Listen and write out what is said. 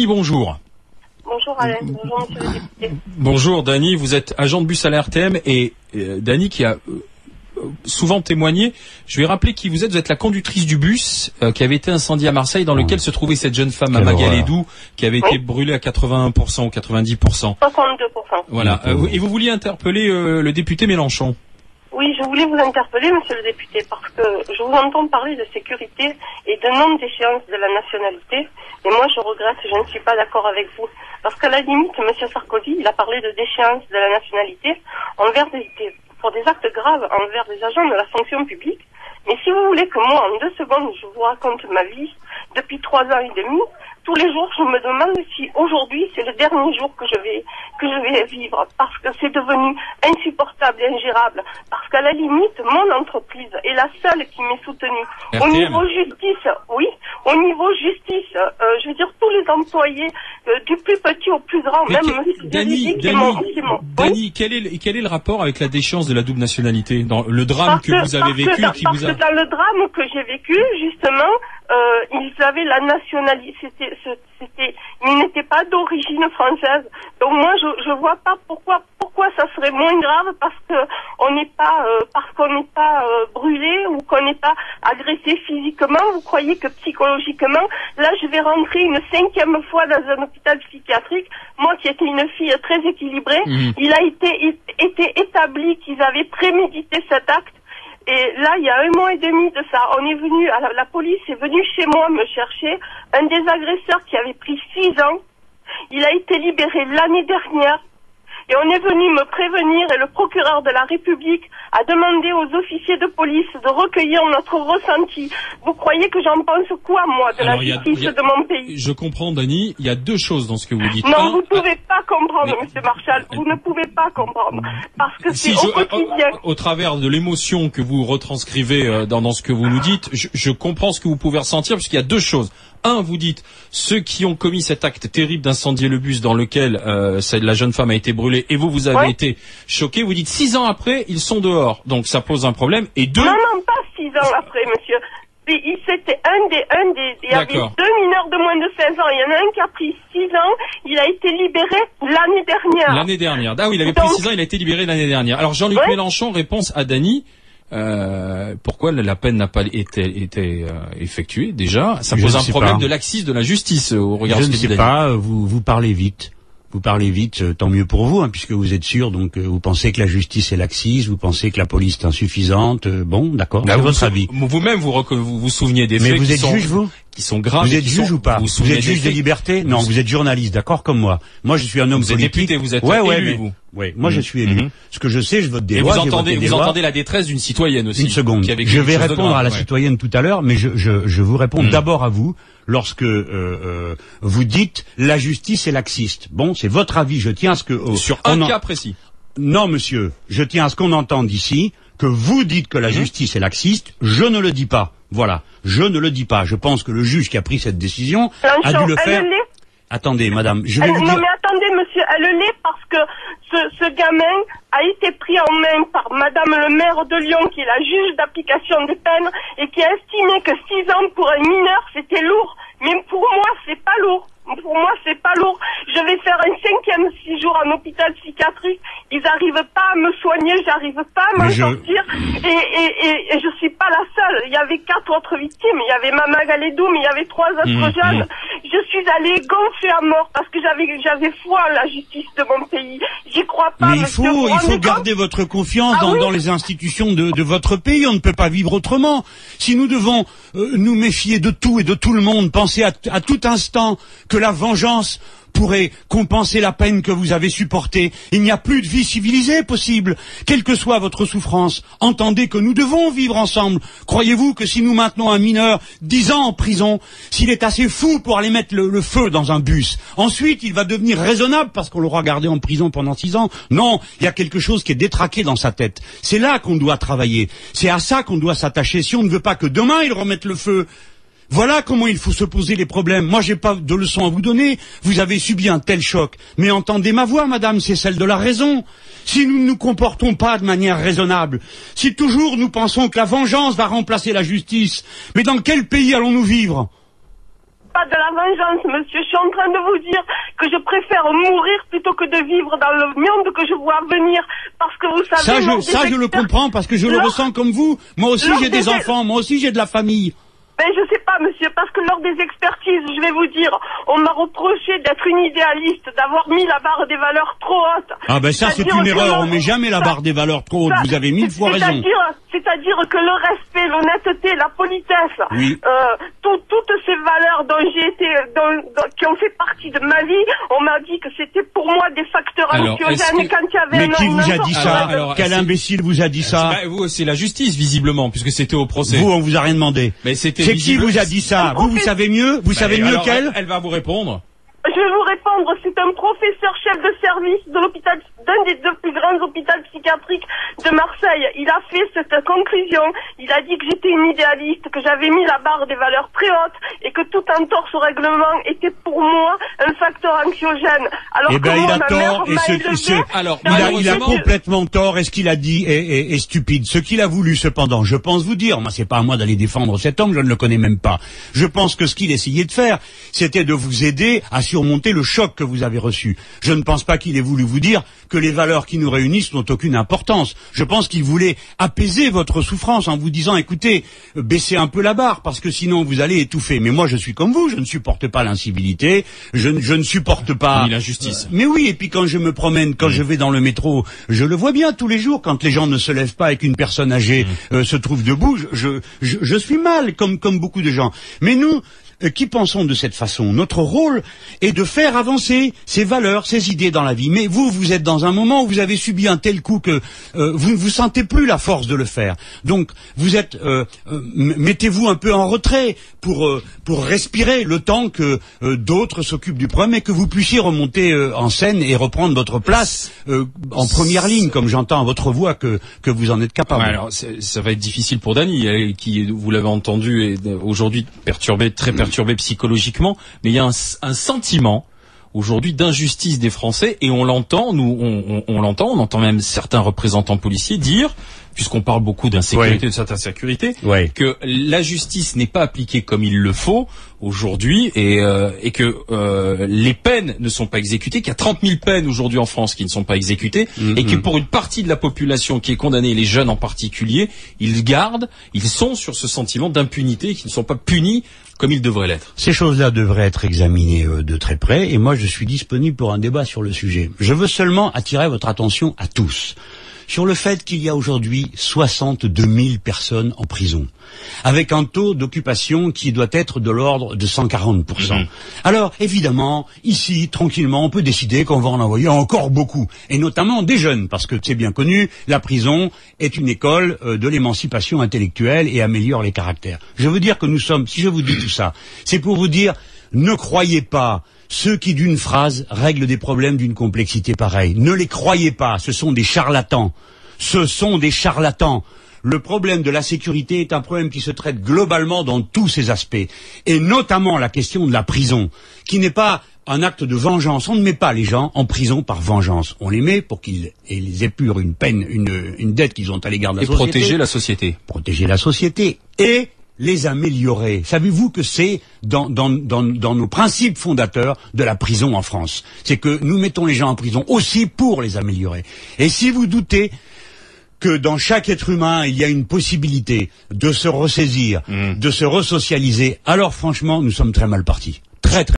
Dany, bonjour. Bonjour Alain, bonjour monsieur le député. Bonjour Dany, vous êtes agent de bus à la RTM et Dany qui a souvent témoigné. Je vais rappeler qui vous êtes. Vous êtes la conductrice du bus qui avait été incendié à Marseille, dans lequel se trouvait cette jeune femme à Magalédou qui avait été brûlée à 81% ou 90%. 62%. Voilà. Et vous vouliez interpeller le député Mélenchon. Oui, je voulais vous interpeller, monsieur le député, parce que je vous entends parler de sécurité et de non-déchéance de la nationalité. Et moi, je regrette, je ne suis pas d'accord avec vous. Parce qu'à la limite, monsieur Sarkozy, il a parlé de déchéance de la nationalité envers pour des actes graves envers des agents de la fonction publique. Mais si vous voulez que moi, en 2 secondes, je vous raconte ma vie depuis 3 ans et demi, tous les jours, je me demande si aujourd'hui, c'est le dernier jour que je vais vivre, parce que c'est devenu insupportable et ingérable. Parce qu'à la limite, mon entreprise est la seule qui m'est soutenue. RTM. Au niveau justice, oui, au niveau justice, je veux dire, tous les employés, du plus petit au plus grand, mais même Dany, quel est le rapport avec la déchéance de la double nationalité dans le drame que vous avez vécu parce que dans le drame que j'ai vécu, justement, ils avaient la nationalité, ils n'étaient pas d'origine française. Donc moi, je vois pas pourquoi ça serait moins grave parce qu'on n'est pas brûlé ou qu'on n'est pas agressé physiquement. Vous croyez que psychologiquement, là, je vais rentrer une 5e fois dans un hôpital psychiatrique. Moi, qui étais une fille très équilibrée, il a été établi qu'ils avaient prémédité cet acte. Et là, il y a 1 mois et demi de ça, la police est venue chez moi me chercher. Un des agresseurs qui avait pris 6 ans, il a été libéré l'année dernière. Et on est venu me prévenir et le procureur de la République a demandé aux officiers de police de recueillir notre ressenti. Vous croyez que j'en pense quoi, moi, de la justice de mon pays? Je comprends, Dany. Il y a 2 choses dans ce que vous dites. Non, vous ne pouvez pas comprendre, monsieur Marchal. Vous ne pouvez pas comprendre. Parce que c'est au quotidien. Au travers de l'émotion que vous retranscrivez dans ce que vous nous dites, je comprends ce que vous pouvez ressentir, puisqu'il y a 2 choses. Un, vous dites, ceux qui ont commis cet acte terrible d'incendier le bus dans lequel la jeune femme a été brûlée, et vous avez été choqué, vous dites 6 ans après, ils sont dehors. Donc ça pose un problème. Et 2... Non, pas 6 ans après, monsieur. C'était il y avait 2 mineurs de moins de 16 ans. Il y en a un qui a pris 6 ans. Il a été libéré l'année dernière. L'année dernière. Ah oui, il avait pris 6 ans, il a été libéré l'année dernière. Alors Jean-Luc Mélenchon, réponse à Dany. Pourquoi la peine n'a pas été effectuée déjà? Ça pose un problème de laxisme de la justice au regard de ce que dit Dany. Je ne sais pas, vous parlez vite. Vous parlez vite, tant mieux pour vous, hein, puisque vous êtes sûr, donc vous pensez que la justice est laxiste, vous pensez que la police est insuffisante, bon, d'accord, c'est votre avis. Vous-même, vous souveniez des faits vous êtes juge, vous qui sont graves. Vous êtes juge ou pas? Vous êtes juge des libertés? Non, vous êtes journaliste, d'accord, comme moi. Moi, je suis un homme politique. Vous êtes député, vous êtes élu, vous. Oui, moi je suis élu. Ce que je sais, je vote des lois. Et vous entendez la détresse d'une citoyenne aussi. Une seconde. Je vais répondre à la citoyenne tout à l'heure, mais je vous réponds d'abord à vous. Lorsque vous dites la justice est laxiste. Bon, c'est votre avis, je tiens à ce que... Sur un cas précis. Non, monsieur, je tiens à ce qu'on entende ici que vous dites que la justice est laxiste, je ne le dis pas. Voilà, je ne le dis pas. Je pense que le juge qui a pris cette décision a dû le faire... Attendez, madame, je vais vous dire... Non, mais attendez, monsieur, elle l'est parce que ce gamin a été pris en main par madame le maire de Lyon, qui est la juge d'application des peines, et qui a estimé que 6 ans pour un mineur, c'était lourd. Mais pour moi, c'est pas lourd. Pour moi, c'est pas lourd. Je vais faire un 5e séjour en hôpital psychiatrique. Ils n'arrivent pas à me soigner, j'arrive pas à m'en sortir. Et je suis pas la seule. Il y avait 4 autres victimes. Il y avait Mama Galédou, mais il y avait 3 autres jeunes. Je suis allée gonfler à mort parce que j'avais foi en la justice de mon pays. J'y crois pas. Mais il faut garder votre confiance dans les institutions de votre pays. On ne peut pas vivre autrement. Si nous devons nous méfier de tout et de tout le monde, penser à tout instant que la vengeance pourrait compenser la peine que vous avez supportée. Il n'y a plus de vie civilisée possible. Quelle que soit votre souffrance, entendez que nous devons vivre ensemble. Croyez-vous que si nous maintenons un mineur 10 ans en prison, s'il est assez fou pour aller mettre le feu dans un bus, ensuite il va devenir raisonnable parce qu'on l'aura gardé en prison pendant 6 ans? Non, il y a quelque chose qui est détraqué dans sa tête. C'est là qu'on doit travailler. C'est à ça qu'on doit s'attacher. Si on ne veut pas que demain il remette le feu, voilà comment il faut se poser les problèmes. Moi, j'ai pas de leçon à vous donner. Vous avez subi un tel choc. Mais entendez ma voix, madame, c'est celle de la raison. Si nous ne nous comportons pas de manière raisonnable, si toujours nous pensons que la vengeance va remplacer la justice, mais dans quel pays allons-nous vivre? pas de la vengeance, monsieur. Je suis en train de vous dire que je préfère mourir plutôt que de vivre dans le monde que je vois venir. Parce que vous savez... Ça, je le comprends, parce que je le ressens comme vous. Moi aussi, j'ai des enfants, moi aussi, j'ai de la famille. Ben, je sais pas, monsieur, parce que lors des expertises, je vais vous dire, on m'a reproché d'être une idéaliste, d'avoir mis la barre des valeurs trop haute. Ah ben ça, c'est une erreur, on met jamais la barre des valeurs trop haute, vous avez 1000 fois raison. C'est-à-dire que le respect, l'honnêteté, la politesse, oui. Toutes ces valeurs dont j'ai été, qui ont fait partie de ma vie, on m'a dit que c'était pour moi des facteurs anxiogènes quand il y avait... Mais qui vous a dit ça? Quel imbécile vous a dit ça? Vous, c'est la justice, visiblement, puisque c'était au procès. Vous, on vous a rien demandé. Mais c'était c'est qui vous a dit ça? Vous savez mieux? Vous savez mieux qu'elle? Elle va vous répondre. Je vais vous répondre, c'est un professeur chef de service de l'hôpital, d'un des deux plus grands hôpitaux psychiatriques de Marseille. Il a fait cette conclusion. Il a dit que j'étais une idéaliste, que j'avais mis la barre des valeurs très hautes et que tout entorse au règlement était pour moi un facteur anxiogène. Alors que moi, ma mère m'a élevé. Il a complètement tort, et ce qu'il a dit est stupide. Ce qu'il a voulu, cependant, je pense vous dire, moi c'est pas à moi d'aller défendre cet homme, je ne le connais même pas. Je pense que ce qu'il essayait de faire, c'était de vous aider à surmonter le choc que vous avez reçu. Je ne pense pas qu'il ait voulu vous dire que les valeurs qui nous réunissent n'ont aucune importance. Je pense qu'il voulait apaiser votre souffrance en vous disant, écoutez, baissez un peu la barre, parce que sinon vous allez étouffer. Mais moi je suis comme vous, je ne supporte pas l'incivilité, je ne supporte pas... l'injustice. Mais oui, et puis quand je me promène, quand je vais dans le métro, je le vois bien tous les jours, quand les gens ne se lèvent pas et qu'une personne âgée se trouve debout, je suis mal, comme beaucoup de gens. Mais nous, qui pensons de cette façon, notre rôle est de faire avancer ces valeurs, ces idées dans la vie. Mais vous êtes dans un moment où vous avez subi un tel coup que vous ne vous sentez plus la force de le faire. Donc, vous êtes, mettez-vous un peu en retrait pour respirer le temps que d'autres s'occupent du problème et que vous puissiez remonter en scène et reprendre votre place en première ligne, comme j'entends à votre voix que vous en êtes capable. Ouais, alors, ça va être difficile pour Dany, qui, vous l'avez entendu, est aujourd'hui très perturbé psychologiquement, mais il y a un sentiment aujourd'hui d'injustice des Français, et on l'entend, on entend même certains représentants policiers dire, puisqu'on parle beaucoup d'insécurité, de certaine sécurité, que la justice n'est pas appliquée comme il le faut aujourd'hui, et que les peines ne sont pas exécutées, qu'il y a 30 000 peines aujourd'hui en France qui ne sont pas exécutées, et que pour une partie de la population qui est condamnée, les jeunes en particulier, ils sont sur ce sentiment d'impunité, qui ne sont pas punis comme ils devraient l'être. Ces choses-là devraient être examinées de très près, et moi je suis disponible pour un débat sur le sujet. Je veux seulement attirer votre attention à tous sur le fait qu'il y a aujourd'hui 62 000 personnes en prison, avec un taux d'occupation qui doit être de l'ordre de 140%. Alors, évidemment, ici, tranquillement, on peut décider qu'on va en envoyer encore beaucoup, et notamment des jeunes, parce que c'est bien connu, la prison est une école de l'émancipation intellectuelle et améliore les caractères. Je veux dire que nous sommes, si je vous dis tout ça, c'est pour vous dire, ne croyez pas ceux qui, d'une phrase, règlent des problèmes d'une complexité pareille. Ne les croyez pas, ce sont des charlatans. Ce sont des charlatans. Le problème de la sécurité est un problème qui se traite globalement dans tous ses aspects, et notamment la question de la prison, qui n'est pas un acte de vengeance. On ne met pas les gens en prison par vengeance. On les met pour qu'ils épurent une peine, une dette qu'ils ont à l'égard de la société. Et protéger la société. Protéger la société. Et les améliorer. Savez-vous que c'est dans nos principes fondateurs de la prison en France? C'est que nous mettons les gens en prison aussi pour les améliorer. Et si vous doutez que dans chaque être humain, il y a une possibilité de se ressaisir, de se resocialiser, alors franchement, nous sommes très mal partis. Très